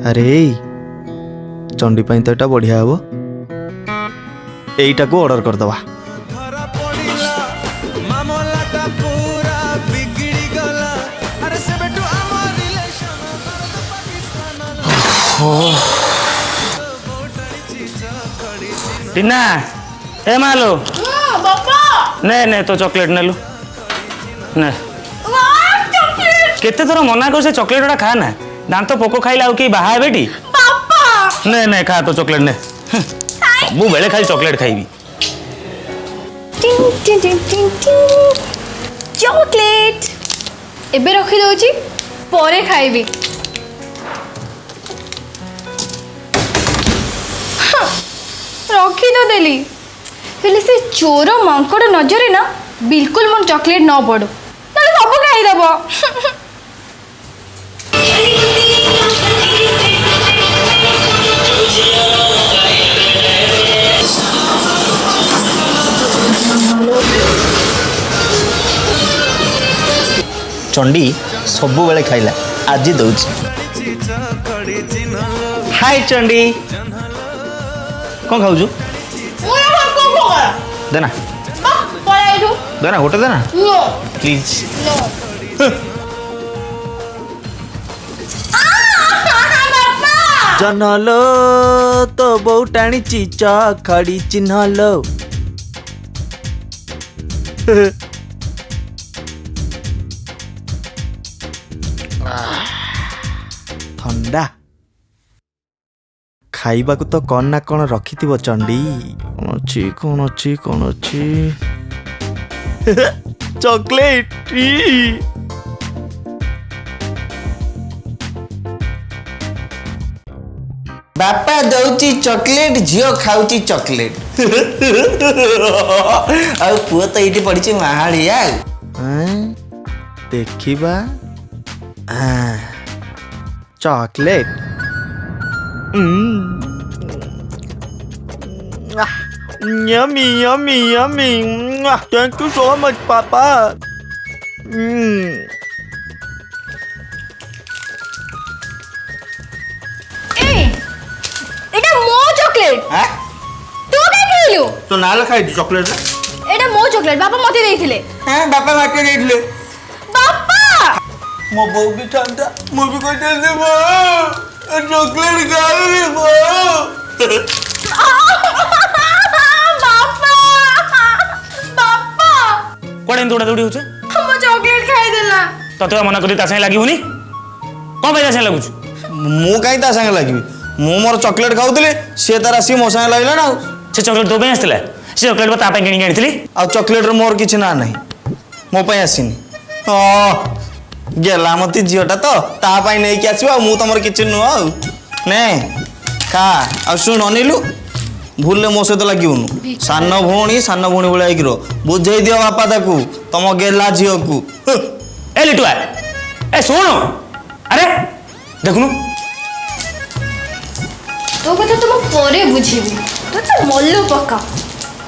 अरे चंडी पाई तो एटा बढ़िया हबो एटा को ऑर्डर कर दवा। टीना ए मालो नहीं नहीं तो चॉकलेट नेलु ने केते थोड़ा मना कर से चॉकलेट उड़ा खा ना दांत तो पोको खाइला कि बाहा बेटी नहीं नहीं खा तो चॉकलेट ने सबु बेले खाली चॉकलेट खाइबी चॉकलेट एबे रखी दोची परे खाइबी। रखी तो देली हेले से चोर मांकड़ नजरे ना बिल्कुल मन चॉकलेट न पड़ो ना सब खाईदेव। चंडी सबु बेले खाइला आज दउची। हाय चंडी कौन खाऊजु देना देना गोटे देना प्लीज। जनलो तो बहु टाणी चीचा खड़ी चिन्हलो ठंडा खाइबा को तो कौन ना कौन रखी थी चंडी कौन अच्छी चॉकलेट बापा दौची चॉकलेट झियो खाऊची चॉकलेट आ पुआ तो ये पड़ी महाड़िया देखिबा chocolate yummy yummy yummy thank you so much papa एटा मो चॉकलेट हां तू काय खेलु तो नाल खाई चॉकलेट एटा मो चॉकलेट बापा मते देइथिले। हां बापा माके देइथिले बापा मो बो भी ठंडा मो भी कोई दे बो चॉकलेट खाई रे बो कोड़े दौड़ा दौड़ी होचे हम चॉकलेट खाई देला तते मना करी ता संग लागि होनी कोन भाई संग लागुछ मु काई ता संग लागिबी मु मोर चॉकलेट खाउतले से तारा सी मो संग लागला ना से चॉकलेट तो पे आसला से चॉकलेट बता पे किनी आनिथिली आ चॉकलेट रे मोर किछ ना नहीं मो पय आसीनी गेला मती जियोटा तो ता पय नै कि आसीबा मु तमर किछ नु आ ने खा आ सुन अनिलु भूल मो सहित लगे सान भौणी भाई एक बुझे दियो बापा ताकू तुम गेला झील को ए लिटुआ ए सुन अरे देखनु तो कथा तुम परे बुझीबी तो तो मल्लू पक्का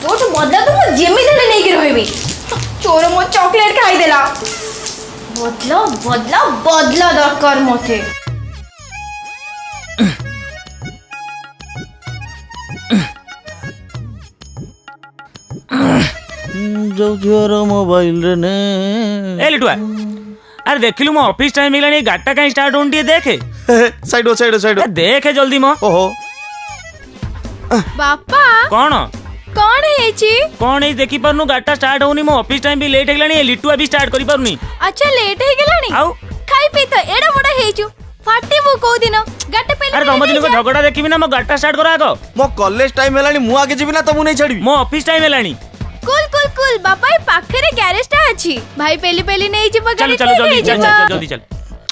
तो तो बदला तो जेमी धरे नहीं के रहबी चोर मो चॉकलेट खाई देला बदला बदला बदला दरकार मते जो झियर मोबाइल रे ने ए लिटुआ अरे देखिलु मो ऑफिस टाइम मिलानी गाटा काई स्टार्ट होन दिए देखे साइड देखे जल्दी मो ओहो बापा कौन कौन है छी कौन है देखि परनु गाटा स्टार्ट होनी मो ऑफिस टाइम भी लेट हेलानी लिटुआ भी स्टार्ट करि परनी अच्छा लेट हे गेलानी आउ खाई पी तो एडा बडा हेचू फाटी मु को दिन गाटा पहले अरे तुम दिन को झगड़ा देखिबी ना मो गाटा स्टार्ट करा आगो मो कॉलेज टाइम हेलानी मु आगे जीबी ना तमु नहीं छाड़बी मो ऑफिस टाइम हेलानी कुल कुल कुल बापा ए पाखरे गैरेज टा अछि भाई पहले नहीं जिबा चल चल जल्दी चल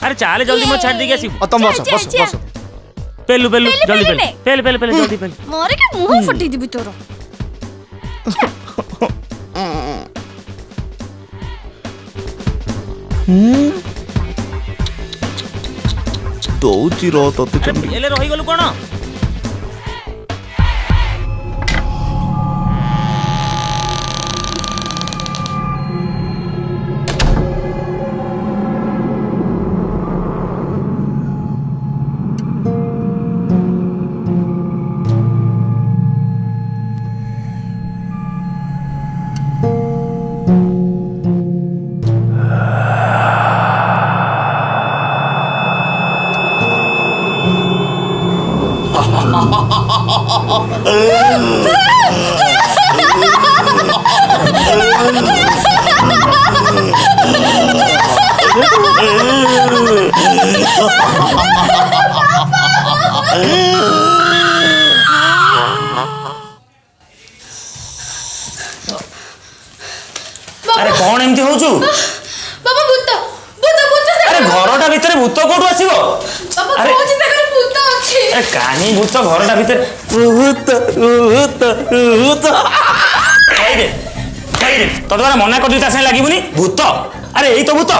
अरे चल जल्दी मो छाड़ देगी आसी तुम बस पेलु जल्दी जल्दी मोरे के मुंह फटी दिबी तोरो दौची रो तो चंडी एले रही गलु कोन अरे कौन एमती होचु बाबा भूत भूत भूत से अरे घरटा भितर भूत कोठु आसीबो बाबा अरे- कोची से भूत अछि अरे कानी भूत घरटा भितर खाई दे तो तुम्हारा मना कर ता से लागिबुनी भूत अरे एई तो भूत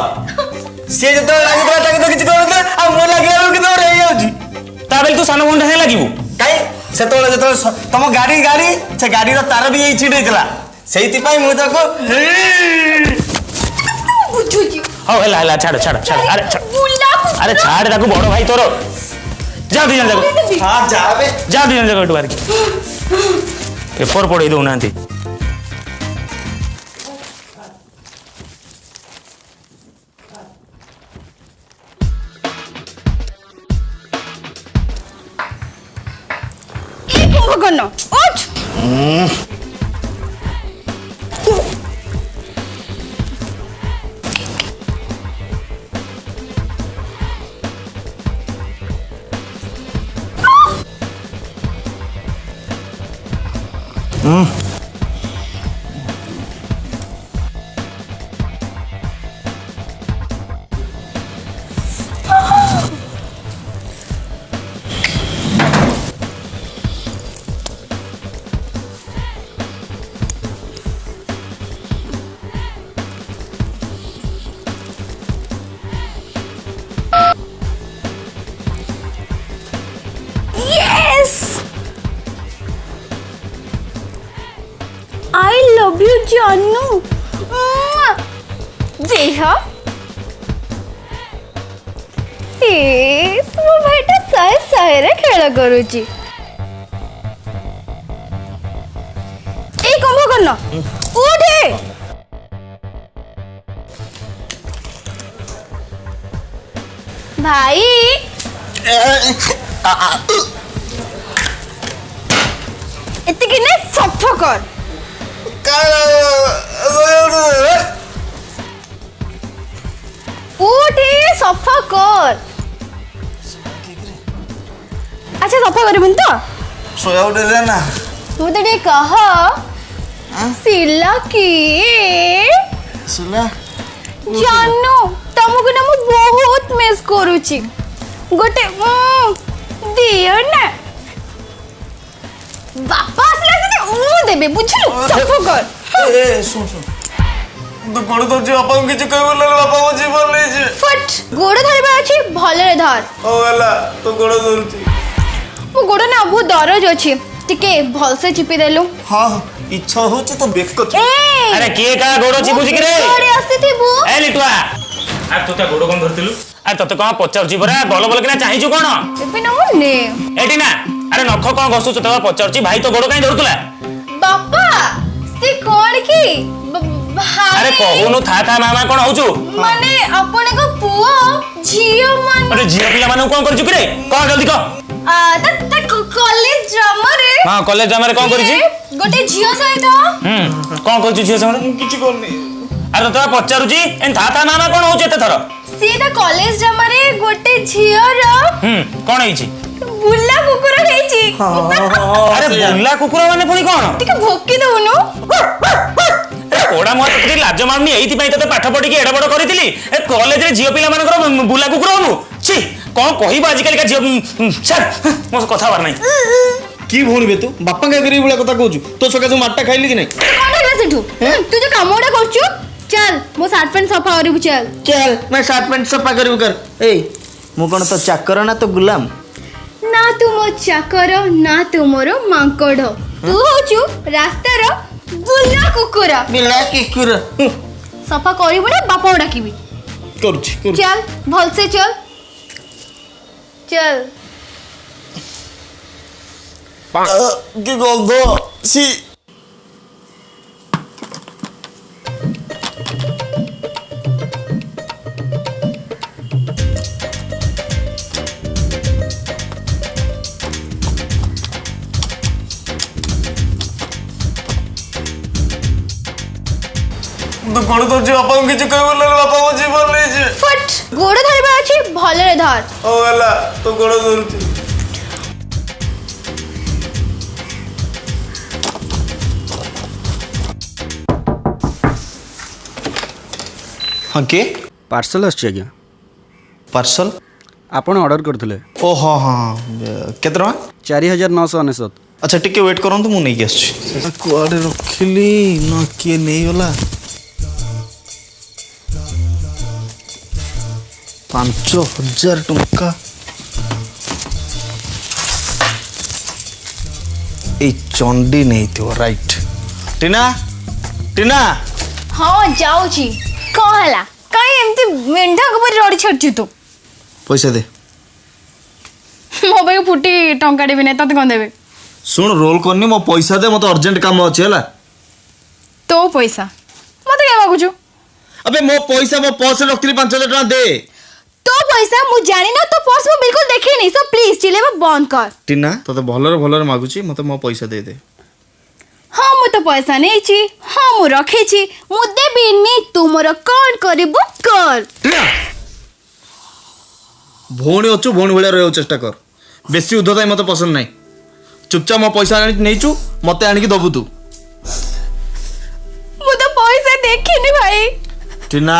ସିଏ ଯେତେବେଳେ ଲାଗିଥିଲା ତାକୁ ତ କିଛି କରୁନଥିଲା ଆଉ ମୋ ଲାଗିଲା ବେଳକୁ କେତେବେଳେ ହେଇଯାଉଛି ତା ବେଲେ तू सानो भोंडा से लागिबु କାଇଁ ସେତେବେଳେ ଯେତେବେଳେ ତମ ଗାଡି ସେ ଗାଡିର ତାର ବି ଏଇ ଛିଡ ହେଇଥିଲା ସେଇଥିପାଇଁ ମୁଁ ତାକୁ बुझुजी हो हला हला छाड़ छाड़ छाड़ अरे छाड़ बुला अरे छाड़ ताको बड़ भाई तोर जा दी जन जाको ହଁ ଯାବେ जा दी जन जाको बाहर पेपर पढ़े दो नांती ए कुंभकर्ण उठ Yes! I love you, Janu. देहा ମୋ ଭାଇଟା ଶହେ ଶହେରେ ଖେଳ କରୁଛି ଏଇ କୁମ୍ଭକର୍ଣ୍ଣ ଉଠେ ଭାଇ ଏତିକି ନେ ସଫା କର उठे सफा कर अच्छा सफा करबुन तो सोया उठे ना मुझे टे कह सिला की सुला जानू तुमको ना मु बहुत मिस करूची गोटे दियो ना बापा आसला से मु देबे बुझलु सफा कर ए सुन सुन तो गोड़ तो जी बापा को किछ कहबो ले बापा को जीवन ले जे फट गोड़ धरबा अछि भले धर ओ वाला तो गोड़ धरती मो गोड़ ना बहुत दरज अछि टिके भल से चिपी देलु हां इच्छा होची तो बेक को ए अरे किए का गोड़ चिपुची करे गोड़े आसीथिबु ए लिटुआ आ तू ता गोड़ कोन धरतिलु आ तते कोन पचारची परा बल बल किना चाहिजु कोन एबे ना मुने एटी ना अरे नख कोन घसुच तते पचारची भाई तो गोड़ काई धरतुला बापा से कोन की अरे कहूनु था मामा कोन होचु माने अपने को पुओ झियो मान अरे झिया पिला माने कोन करचु करे कोन जल्दी कह त कॉलेज ड्रामा रे हां कॉलेज ड्रामा रे कोन करची गोटे झियो सहित कोन करचु झिया संगे किछ करनी अरे तो पचारुची एन था मामा कोन होचु एते थर से त कॉलेज ड्रामा रे गोटे झियो रो कोन हेची बुल्ला कुकुर हेची अरे बुल्ला कुकुर माने पुनी कोन टिके भोकी दउनु कोड़ा मोर तते लाज मारनी एइति पई तते पाठ पढी के एडा बड करितली ए कॉलेज रे जियो पिला मानकर बुला कुकुर हनु छी कोन कहिबा आज काली का जियो छाड़ मो कथा बार नै की भोणी बे तू बापा का गरी बुला कथा कहू तो सका जो माटा खाइली कि नहीं कोन हेला सेठू तू जो कामोडा करछु चल मो शर्ट पैंट सफा करिबु चल चल मैं शर्ट पैंट सफा करिबु कर ए मु कोन तो चाकर ना तो गुलाम ना तू मो चाकर ना तू मोर मांकड़ तू होचु रास्ता रो बुल्ला कुकुर बिला कुकुर सफा करिबु ना बापा डाकिबी करछि चल भल से चल चल की गंध सी तो गोड़ धरछि बापा को किछ कहबो ले बापा को जीवन ले जे फट गोड़ धरबा अछि भलरे धर ओ गला तो गोड़ धरछि हाँ के पार्सल आछि आज्ञा पार्सल आपण ऑर्डर करथिले ओ हाँ हाँ केते टका 4999 अच्छा टिके वेट करंतु मु नहीं आछि कुआडे रखिली ना किए नहीं होला 5000 टंका ए चंडी नहीं थो राइट टीना टीना हाँ जाऊची कौन हला काई एमती मेंढा को पर रड़ी छड़छु तू पैसा दे मो भाई फुटी टंका देबे नै तते कोन देबे सुन रोल करनी मो पैसा दे मते अर्जेंट काम अछि हला तो पैसा मते के मागुछु अबे मो पैसा मो पर्स रखली 5000 टका दे तो पैसा मु जानि ना तो पर्स में बिल्कुल देखि नहीं सो प्लीज चिलेबा बंद कर टीना तते भलरे मागुची मते मो पैसा दे दे हाँ मु तो पैसा नहीं छी हाँ मु रखे छी मु देबी नी तू मोर कौन करबो कर टीना भौणी अच्छु भौणी भलिया रहउ चेष्टा कर बेसी उद्धताई मते पसंद नहीं चुपचाप मो पैसा आनी नहींचु मते आनी दबु तू मु तो पैसा देखिनी भाई टीना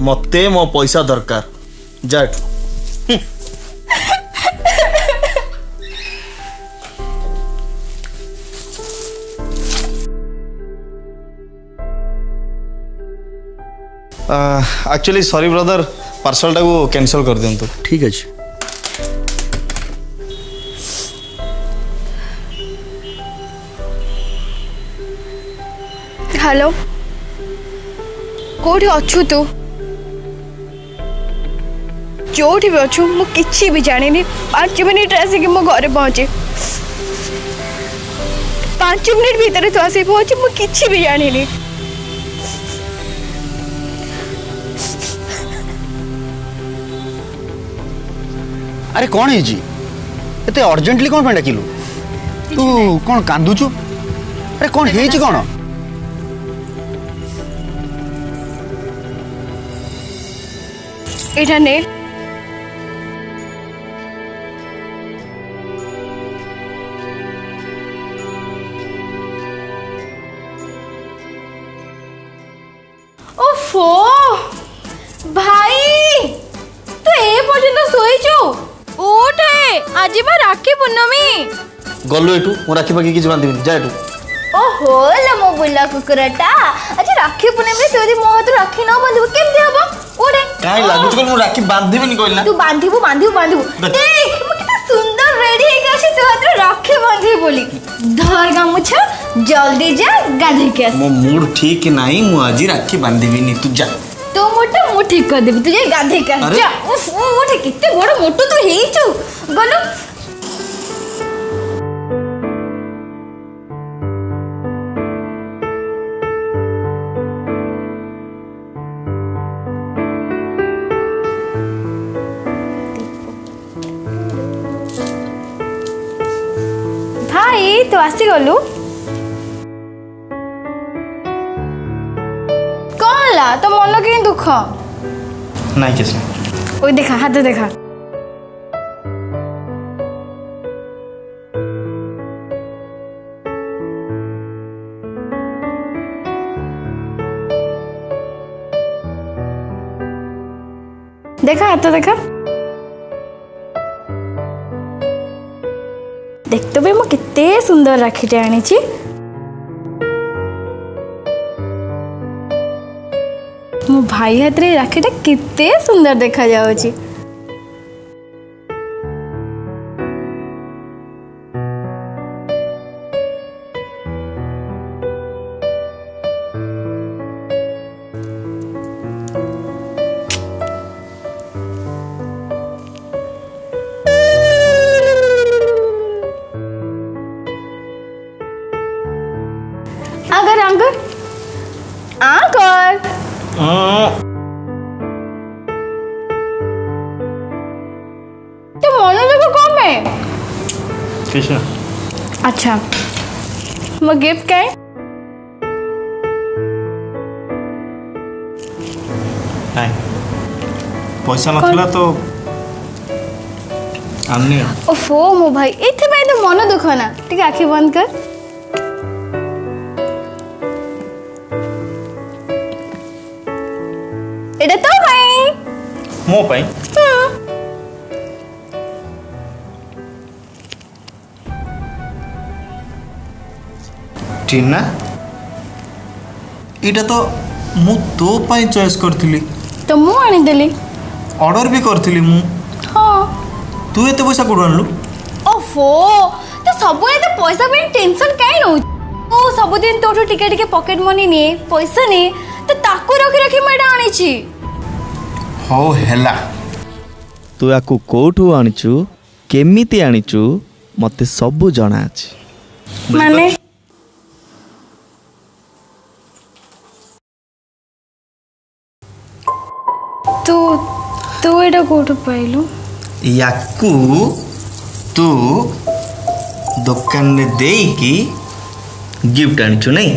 मते मो पैसा दरकार जा एक्चुअली सॉरी ब्रदर पार्सल टा को कैंसिल कर दियंतु ठीक अछि हेलो कोठी अछु तू जोठी भी अछु मु किछि भी जानि नि 5 मिनिट आसी कि मो घरे पहुंचे 5 मिनिट भीतर तो आसी पहुंचे मु किछि भी जानि नि अरे कौन है जी एते अर्जेंटली कौन पे डाकिलु तू कौन कांदुचु अरे कौन है जी कौन एठा ने ओफो भाई तू ए पर्यंत सोईचु उठे आज बा राखी पूर्णमी गल्लु एटू मो राखी पाखी किछ बांधिबिनी जा एटू ओहो ले मो बुला कुकुरटा आज राखी पूर्णमी तू यदि मो हाथ राखी न बांधिबो केमते हबो उठे काई लागुछ मो राखी बांधिबिनी कहला तू बांधिबो देख मो कितना सुंदर रेडी हे के तू हाथ राखी बांधि बोली धर गामुछा जल्दी जा गाधे के मो मूड ठीक नहीं मु आज राखी बांधिबिनी तू जा तो मोटा मु ठीक कर देबी तुझे गाधे का जा उफ उठ कितने बड़ मोटू तू हेइचु गलो भाई तो आसी गलु कौन ला तो मन के दुख नहीं किस ओए देखा हाथ देखा देखा हाथ देखा देख तो भाई मो कितने सुंदर राखीटे आनी मो भाई हाथ रे राखीटा कितने सुंदर देखा जाउची अगर अंकल अंकल तो मनोज को कम है किस अच्छा मैं गिफ्ट क्या है କାଇଁ ପଇସା ନଥିଲା ତ ଆଣିନି ଆଉ। ଓଫୋ ମୋ ଭାଇ ଏଥିପାଇଁ ତ ମନ ଦୁଃଖ ନା ଟିକେ ଆଖି ବନ୍ଦ କର। ଏଇଟା ତୋ ପାଇଁ। ମୋ ପାଇଁ ଟିନା ଏଇଟା ତ ମୁଁ ତୋ ପାଇଁ ଚଏସ୍ କରିଥିଲି ତ ମୁଁ ଆଣିଦେଲି। ଅର୍ଡର ବି କରିଥିଲି ମୁଁ। ହଁ। ତୁ ଏତେ ପଇସା କୋଉଠୁ ଆଣିଲୁ? ଓଫୋ ତ ସବୁବେଳେ ତ ପଇସା ପାଇଁ ଟେନସନ କାଇଁ ନଉ? ଓ ସବୁଦିନ ତୋଠୁ ଟିକେ ଟିକେ ପକେଟ ମନି ନିଏ ପଇସା ନିଏ ତ ତାକୁ ରଖି ରଖି ମୁଁ ଏଇଟା ଆଣିଛି। ହଉ ହେଲା। ତୁ ୟାକୁ କୋଉଠୁ ଆଣିଛୁ କେମିତି ଆଣିଛୁ ମତେ ସବୁ ଜଣା ଅଛି। ମାନେ ତୁ ତୁ ଏଇଟା କୋଉଠୁ ପାଇଲୁ? ୟାକୁ ତୁ ଦୋକାନରେ ଦେଇକି ଗିଫ୍ଟ ଆଣିଛୁ ନାଇଁ?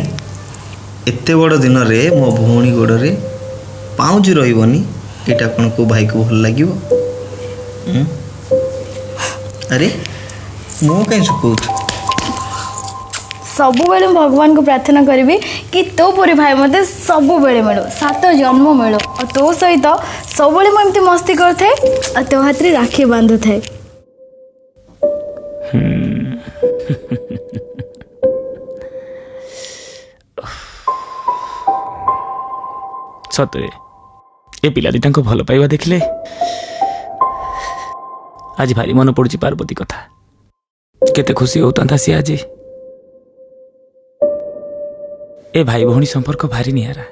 ଏତେ ବଡ଼ ଦିନରେ ମୋ ଭଉଣୀ ଗୋଡ଼ରେ ପାଉଁଜି ରହିବନି ଏଇଟା କ'ଣ କେଉଁ ଭାଇକୁ ଭଲ ଲାଗିବ? ଆରେ ମୁଁ କାହିଁ ଶୁକଉଛୁ? ସବୁବେଳେ ମୁଁ ଭଗବାନଙ୍କୁ ପ୍ରାର୍ଥନା କରିବି କି ତୋ ପରି ଭାଇ ମୋତେ ସବୁବେଳେ ମିଳୁ 7 ଜନ୍ମ ମିଳୁ ଆଉ ତୋ ସହିତ ସବୁବେଳେ ମୁଁ ଏମିତି ମସ୍ତି କରୁଥାଏ ଆଉ ତୋ ହାତରେ ରାକ୍ଷୀ ବାନ୍ଧୁଥାଏ। ସତରେ ଏ ପିଲା ଦିଟାଙ୍କୁ ଭଲ ପାଇବା ଦେଖିଲେ ଆଜି ଭାରି ମନେ ପଡୁଛି ପାର୍ବତୀ କଥା। କେତେ ଖୁସି ହଉଥାନ୍ତା ସିଏ ଆଜି। ଏ ଭାଇ ଭଉଣୀ ସମ୍ପର୍କ ଭାରି ନିଆରା।